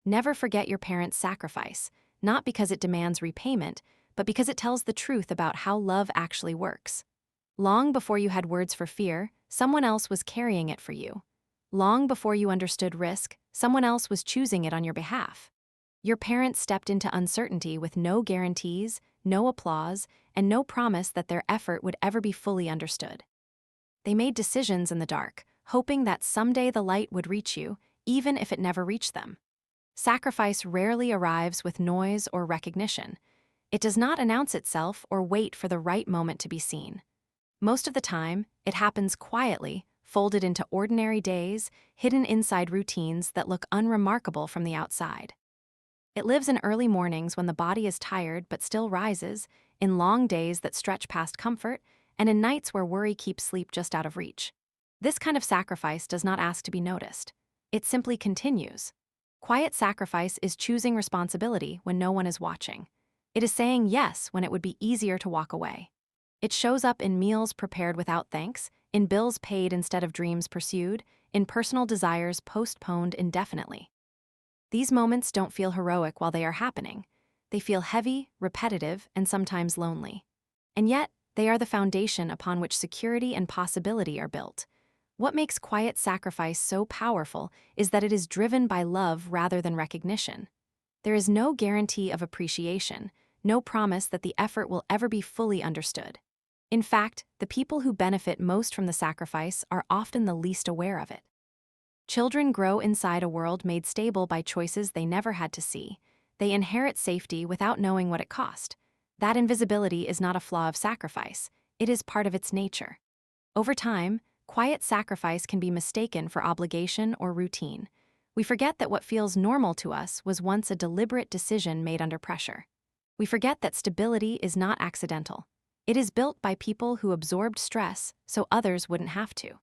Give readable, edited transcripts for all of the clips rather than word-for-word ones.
Never forget your parents' sacrifice, not because it demands repayment, but because it tells the truth about how love actually works. Long before you had words for fear, someone else was carrying it for you. Long before you understood risk, someone else was choosing it on your behalf. Your parents stepped into uncertainty with no guarantees, no applause, and no promise that their effort would ever be fully understood. They made decisions in the dark, hoping that someday the light would reach you, even if it never reached them. Sacrifice rarely arrives with noise or recognition. It does not announce itself or wait for the right moment to be seen. Most of the time, it happens quietly, folded into ordinary days, hidden inside routines that look unremarkable from the outside. It lives in early mornings when the body is tired but still rises, in long days that stretch past comfort, and in nights where worry keeps sleep just out of reach. This kind of sacrifice does not ask to be noticed. It simply continues. Quiet sacrifice is choosing responsibility when no one is watching. It is saying yes when it would be easier to walk away. It shows up in meals prepared without thanks, in bills paid instead of dreams pursued, in personal desires postponed indefinitely. These moments don't feel heroic while they are happening. They feel heavy, repetitive, and sometimes lonely. And yet, they are the foundation upon which security and possibility are built. What makes quiet sacrifice so powerful is that it is driven by love rather than recognition. There is no guarantee of appreciation, no promise that the effort will ever be fully understood. In fact, the people who benefit most from the sacrifice are often the least aware of it. Children grow inside a world made stable by choices they never had to see. They inherit safety without knowing what it cost. That invisibility is not a flaw of sacrifice, it is part of its nature. Over time, quiet sacrifice can be mistaken for obligation or routine. We forget that what feels normal to us was once a deliberate decision made under pressure. We forget that stability is not accidental. It is built by people who absorbed stress so others wouldn't have to.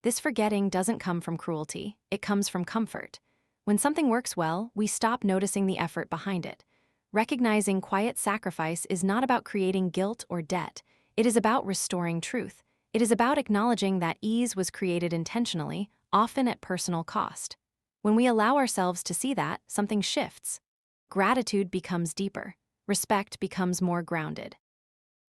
This forgetting doesn't come from cruelty, it comes from comfort. When something works well, we stop noticing the effort behind it. Recognizing quiet sacrifice is not about creating guilt or debt. It is about restoring truth. It is about acknowledging that ease was created intentionally, often at personal cost. When we allow ourselves to see that, something shifts. Gratitude becomes deeper. Respect becomes more grounded.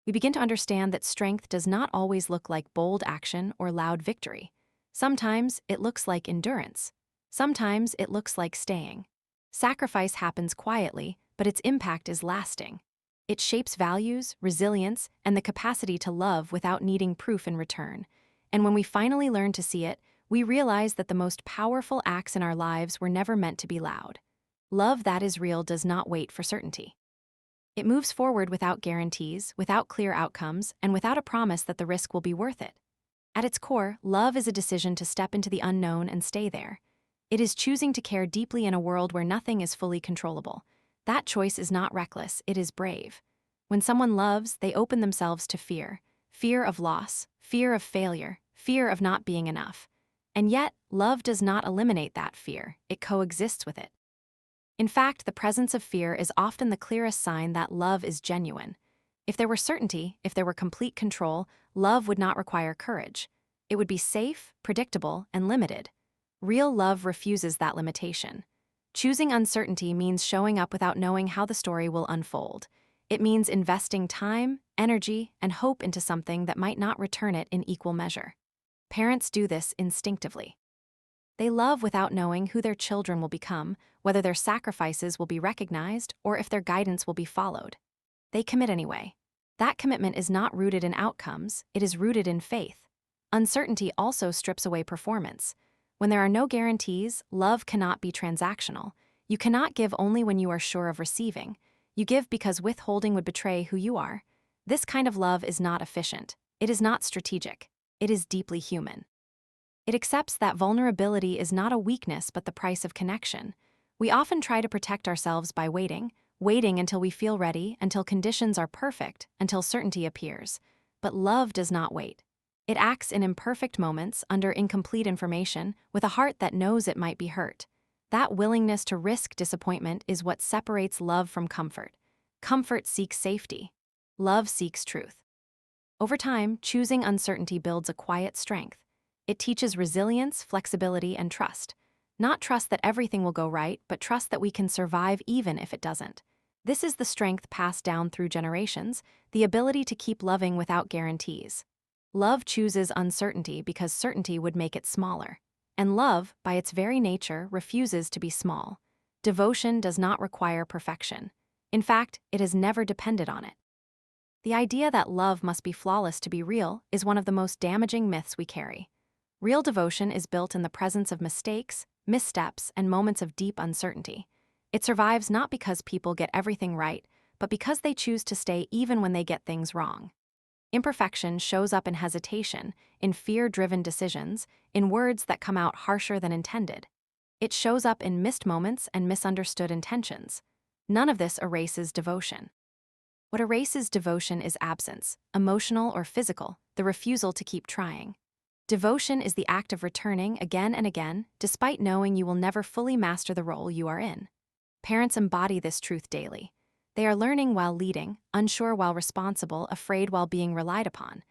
We begin to understand that strength does not always look like bold action or loud victory. Sometimes it looks like endurance. Sometimes it looks like staying. Sacrifice happens quietly, but its impact is lasting. It shapes values, resilience, and the capacity to love without needing proof in return. And when we finally learn to see it, we realize that the most powerful acts in our lives were never meant to be loud. Love that is real does not wait for certainty. It moves forward without guarantees, without clear outcomes, and without a promise that the risk will be worth it. At its core, love is a decision to step into the unknown and stay there. It is choosing to care deeply in a world where nothing is fully controllable. That choice is not reckless, it is brave. When someone loves, they open themselves to fear. Fear of loss, fear of failure, fear of not being enough. And yet, love does not eliminate that fear, it coexists with it. In fact, the presence of fear is often the clearest sign that love is genuine. If there were certainty, if there were complete control, love would not require courage. It would be safe, predictable, and limited. Real love refuses that limitation. Choosing uncertainty means showing up without knowing how the story will unfold. It means investing time, energy, and hope into something that might not return it in equal measure. Parents do this instinctively. They love without knowing who their children will become, whether their sacrifices will be recognized, or if their guidance will be followed. They commit anyway. That commitment is not rooted in outcomes, it is rooted in faith. Uncertainty also strips away performance. When there are no guarantees, love cannot be transactional. You cannot give only when you are sure of receiving. You give because withholding would betray who you are. This kind of love is not efficient. It is not strategic. It is deeply human. It accepts that vulnerability is not a weakness but the price of connection. We often try to protect ourselves by waiting until we feel ready, until conditions are perfect, until certainty appears. But love does not wait. It acts in imperfect moments, under incomplete information, with a heart that knows it might be hurt. That willingness to risk disappointment is what separates love from comfort. Comfort seeks safety. Love seeks truth. Over time, choosing uncertainty builds a quiet strength. It teaches resilience, flexibility, and trust. Not trust that everything will go right, but trust that we can survive even if it doesn't. This is the strength passed down through generations, the ability to keep loving without guarantees. Love chooses uncertainty because certainty would make it smaller. And love, by its very nature, refuses to be small. Devotion does not require perfection. In fact, it has never depended on it. The idea that love must be flawless to be real is one of the most damaging myths we carry. Real devotion is built in the presence of mistakes, missteps, and moments of deep uncertainty. It survives not because people get everything right, but because they choose to stay even when they get things wrong. Imperfection shows up in hesitation, in fear-driven decisions, in words that come out harsher than intended. It shows up in missed moments and misunderstood intentions. None of this erases devotion. What erases devotion is absence, emotional or physical, the refusal to keep trying. Devotion is the act of returning again and again, despite knowing you will never fully master the role you are in. Parents embody this truth daily. They are learning while leading, unsure while responsible, afraid while being relied upon.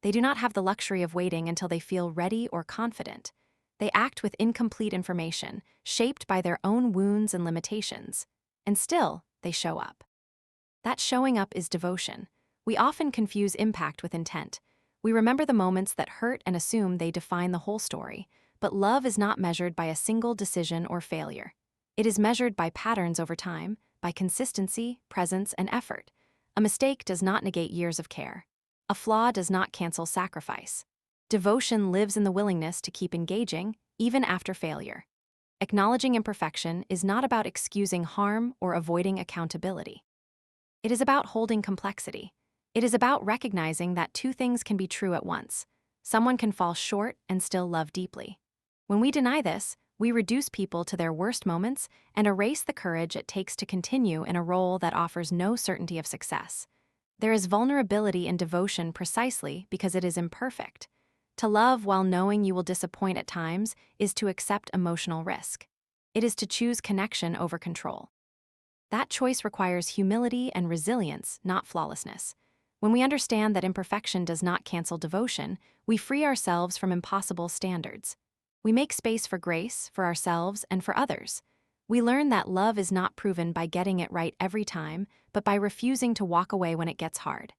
They do not have the luxury of waiting until they feel ready or confident. They act with incomplete information, shaped by their own wounds and limitations. And still, they show up. That showing up is devotion. We often confuse impact with intent. We remember the moments that hurt and assume they define the whole story, but love is not measured by a single decision or failure. It is measured by patterns over time, by consistency, presence, and effort. A mistake does not negate years of care. A flaw does not cancel sacrifice. Devotion lives in the willingness to keep engaging, even after failure. Acknowledging imperfection is not about excusing harm or avoiding accountability. It is about holding complexity. It is about recognizing that two things can be true at once. Someone can fall short and still love deeply. When we deny this, we reduce people to their worst moments and erase the courage it takes to continue in a role that offers no certainty of success. There is vulnerability in devotion precisely because it is imperfect. To love while knowing you will disappoint at times is to accept emotional risk. It is to choose connection over control. That choice requires humility and resilience, not flawlessness. When we understand that imperfection does not cancel devotion, we free ourselves from impossible standards. We make space for grace, for ourselves, and for others. We learn that love is not proven by getting it right every time, but by refusing to walk away when it gets hard.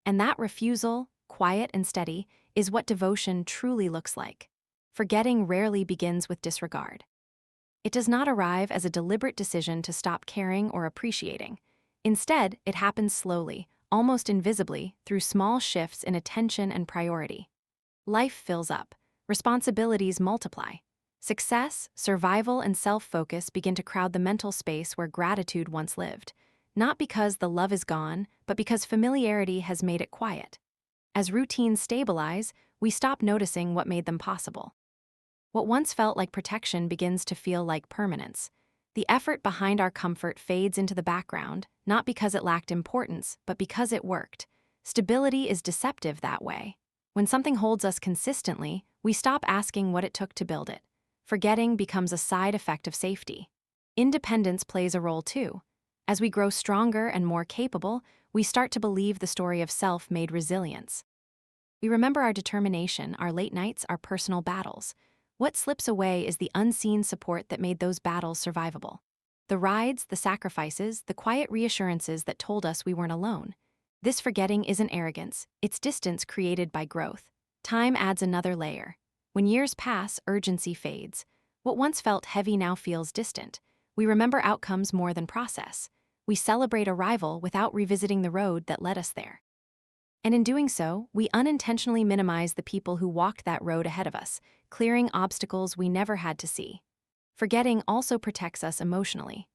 And that refusal, quiet and steady, is what devotion truly looks like. Forgetting rarely begins with disregard. It does not arrive as a deliberate decision to stop caring or appreciating. Instead, it happens slowly, almost invisibly, through small shifts in attention and priority. Life fills up. Responsibilities multiply. Success, survival, and self-focus begin to crowd the mental space where gratitude once lived. Not because the love is gone, but because familiarity has made it quiet. As routines stabilize, we stop noticing what made them possible. What once felt like protection begins to feel like permanence. The effort behind our comfort fades into the background, not because it lacked importance, but because it worked. Stability is deceptive that way. When something holds us consistently, we stop asking what it took to build it. Forgetting becomes a side effect of safety. Independence plays a role too. As we grow stronger and more capable, we start to believe the story of self-made resilience. We remember our determination, our late nights, our personal battles. What slips away is the unseen support that made those battles survivable. The rides, the sacrifices, the quiet reassurances that told us we weren't alone. This forgetting isn't arrogance, it's distance created by growth. Time adds another layer. When years pass, urgency fades. What once felt heavy now feels distant. We remember outcomes more than process. We celebrate arrival without revisiting the road that led us there. And in doing so, we unintentionally minimize the people who walked that road ahead of us, clearing obstacles we never had to see. Forgetting also protects us emotionally.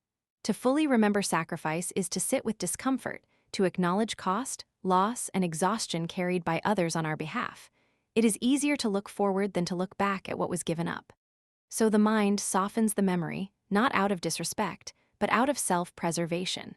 To fully remember sacrifice is to sit with discomfort, to acknowledge cost, loss, and exhaustion carried by others on our behalf. It is easier to look forward than to look back at what was given up. So the mind softens the memory, not out of disrespect, but out of self-preservation.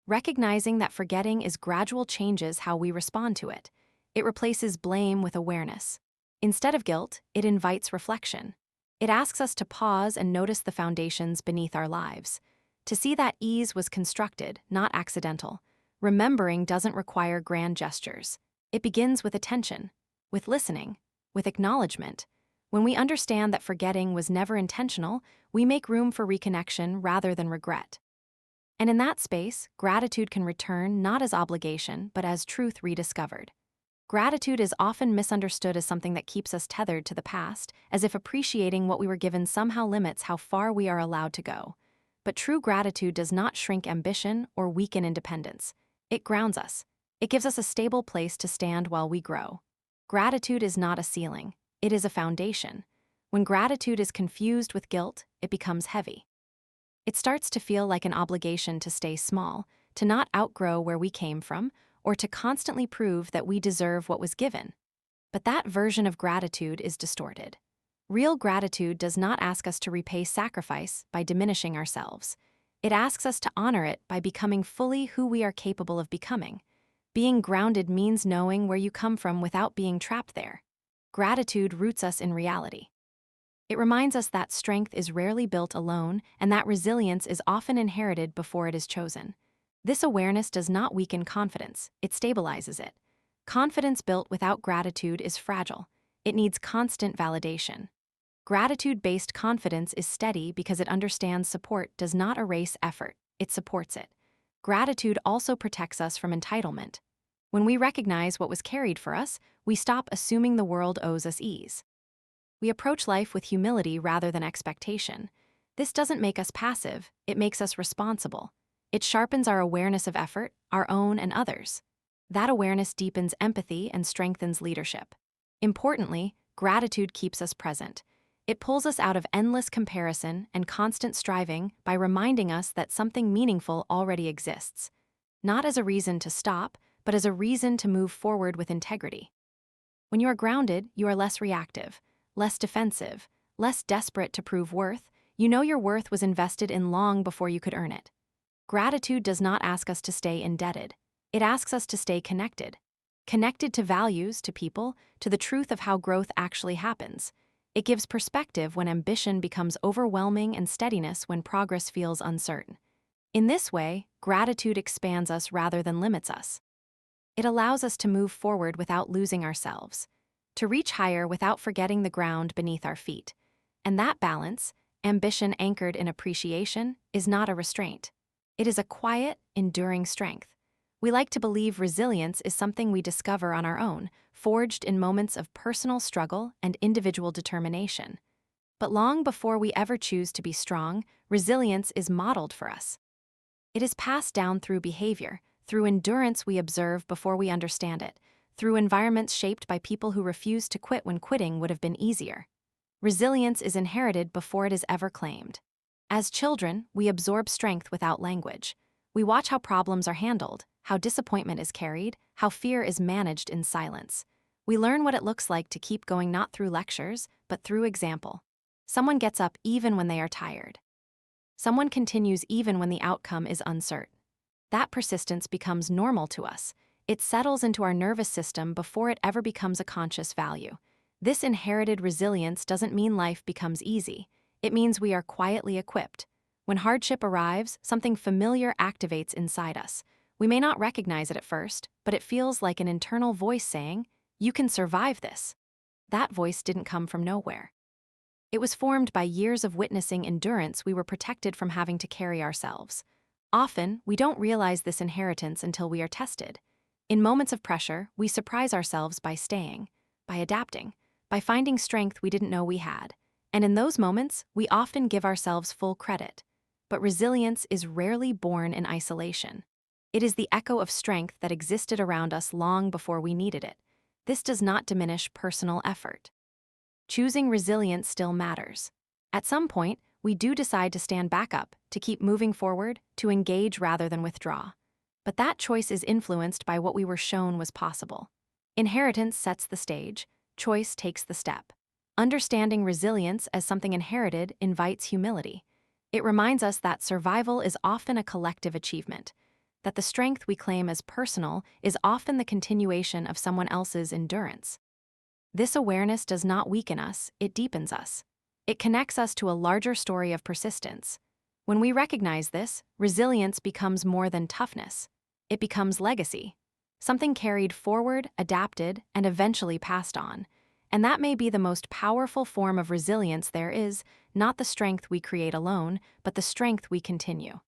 Recognizing that forgetting is gradual changes how we respond to it. It replaces blame with awareness. Instead of guilt, it invites reflection. It asks us to pause and notice the foundations beneath our lives. To see that ease was constructed, not accidental. Remembering doesn't require grand gestures. It begins with attention, with listening, with acknowledgement. When we understand that forgetting was never intentional, we make room for reconnection rather than regret. And in that space, gratitude can return not as obligation, but as truth rediscovered. Gratitude is often misunderstood as something that keeps us tethered to the past, as if appreciating what we were given somehow limits how far we are allowed to go. But true gratitude does not shrink ambition or weaken independence. It grounds us. It gives us a stable place to stand while we grow. Gratitude is not a ceiling. It is a foundation. When gratitude is confused with guilt, it becomes heavy. It starts to feel like an obligation to stay small, to not outgrow where we came from, or to constantly prove that we deserve what was given. But that version of gratitude is distorted. Real gratitude does not ask us to repay sacrifice by diminishing ourselves. It asks us to honor it by becoming fully who we are capable of becoming. Being grounded means knowing where you come from without being trapped there. Gratitude roots us in reality. It reminds us that strength is rarely built alone and that resilience is often inherited before it is chosen. This awareness does not weaken confidence, it stabilizes it. Confidence built without gratitude is fragile. It needs constant validation. Gratitude-based confidence is steady because it understands support does not erase effort, it supports it. Gratitude also protects us from entitlement. When we recognize what was carried for us, we stop assuming the world owes us ease. We approach life with humility rather than expectation. This doesn't make us passive, it makes us responsible. It sharpens our awareness of effort, our own and others. That awareness deepens empathy and strengthens leadership. Importantly, gratitude keeps us present. It pulls us out of endless comparison and constant striving by reminding us that something meaningful already exists. Not as a reason to stop, but as a reason to move forward with integrity. When you are grounded, you are less reactive, less defensive, less desperate to prove worth. You know your worth was invested in long before you could earn it. Gratitude does not ask us to stay indebted. It asks us to stay connected. Connected to values, to people, to the truth of how growth actually happens. It gives perspective when ambition becomes overwhelming and steadiness when progress feels uncertain. In this way, gratitude expands us rather than limits us. It allows us to move forward without losing ourselves, to reach higher without forgetting the ground beneath our feet. And that balance, ambition anchored in appreciation, is not a restraint. It is a quiet, enduring strength. We like to believe resilience is something we discover on our own, forged in moments of personal struggle and individual determination. But long before we ever choose to be strong, resilience is modeled for us. It is passed down through behavior, through endurance we observe before we understand it, through environments shaped by people who refuse to quit when quitting would have been easier. Resilience is inherited before it is ever claimed. As children, we absorb strength without language. We watch how problems are handled, how disappointment is carried, how fear is managed in silence. We learn what it looks like to keep going not through lectures, but through example. Someone gets up even when they are tired. Someone continues even when the outcome is uncertain. That persistence becomes normal to us. It settles into our nervous system before it ever becomes a conscious value. This inherited resilience doesn't mean life becomes easy. It means we are quietly equipped. When hardship arrives, something familiar activates inside us. We may not recognize it at first, but it feels like an internal voice saying, "You can survive this." That voice didn't come from nowhere. It was formed by years of witnessing endurance we were protected from having to carry ourselves. Often, we don't realize this inheritance until we are tested. In moments of pressure, we surprise ourselves by staying, by adapting, by finding strength we didn't know we had. And in those moments, we often give ourselves full credit. But resilience is rarely born in isolation. It is the echo of strength that existed around us long before we needed it. This does not diminish personal effort. Choosing resilience still matters. At some point, we do decide to stand back up, to keep moving forward, to engage rather than withdraw. But that choice is influenced by what we were shown was possible. Inheritance sets the stage, choice takes the step. Understanding resilience as something inherited invites humility. It reminds us that survival is often a collective achievement, that the strength we claim as personal is often the continuation of someone else's endurance. This awareness does not weaken us, it deepens us. It connects us to a larger story of persistence. When we recognize this, resilience becomes more than toughness. It becomes legacy, something carried forward, adapted, and eventually passed on. And that may be the most powerful form of resilience there is, not the strength we create alone, but the strength we continue.